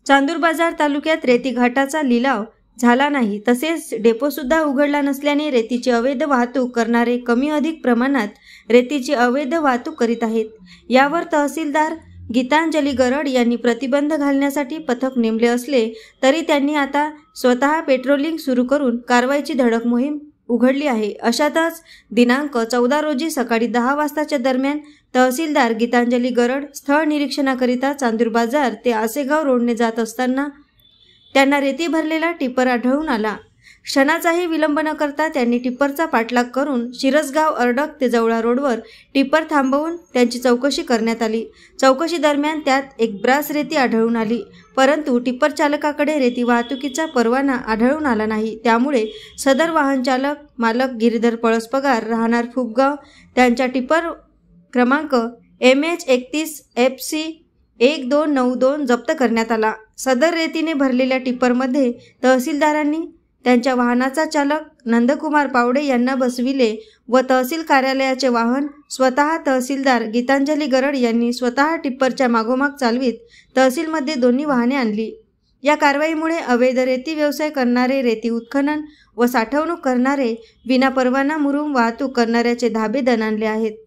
चांदूर बाजार तालुक्यात रेती घाटाचा लिलाव झाला नाही, तसेच डेपो सुद्धा उघडला नसल्याने रेतीची अवैध वाहतूक करणारे कमी अधिक प्रमाणात रेतीची अवैध वाहतूक करीत आहेत। यावर तहसीलदार गीतांजली गरड यांनी प्रतिबंध घालण्यासाठी पथक नेमले असले तरी त्यांनी आता स्वतः पेट्रोलिंग सुरू करून कारवाईची धडक मोहीम उघडली आहे। अशातच दिनांक 14 रोजी सकाळी 10 वाजताच्या दरम्यान तहसीलदार गीतांजली गरड स्थळ निरीक्षणाकरिता चांदूर बाजार ते आसेगाव रोडने जात असताना त्यांना रेती भरलेला टिप्पर आढळून आला। क्षणाचाही विलंब न करता त्यांनी टिप्परचा पाठलाग करून शिरसगाव अर्डक ते जवळा रोडवर टिप्पर थांबवून त्यांची चौकशी करण्यात आली। चौकशी दरम्यान त्यात एक ब्रास रेती आढळून आली, परंतु टिप्पर चालकाकडे रेती वाहतुकीचा परवाना आढळून आला नाही। त्यामुळे सदर वाहन चालक मालक गिरीधर पळसपगार राहणार फुपगाव त्यांच्या टिप्पर क्रमांक MH31FC 1292 जप्त करण्यात आला। सदर रेतीने भरलेल्या टिप्परमध्ये तहसीलदारांनी त्यांच्या वाहनाचा चालक नंदकुमार पावडे यांना बसविले व तहसील कार्यालयाचे वाहन स्वतः तहसीलदार गीतांजली गरड यांनी स्वतः टिप्परच्या मागोमाग चालवीत तहसीलमध्ये दोन्ही वाहने आणली। या कारवाईमुळे अवैध रेती व्यवसाय करणारे, रेती उत्खनन व साठवणूक करणारे, विनापरवाना मुरुम वाहतूक करणाऱ्याचे धाबे दणाणले आहेत।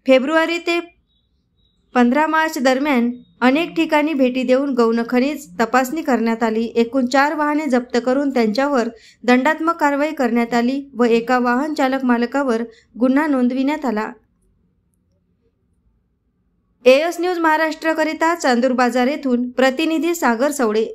फेब्रुवारी ते 15 मार्च दरम्यान अनेक ठिकाणी भेटी देऊन गौण खनिज तपासणी करण्यात आली। एकूण 4 वाहने जप्त करून त्यांच्यावर दंडात्मक कारवाई करण्यात आली व एका वाहन चालक मालकावर गुन्हा नोंदविण्यात आला। AS न्यूज महाराष्ट्र करिता चांदूर बाजार येथून प्रतिनिधी सागर सवडे।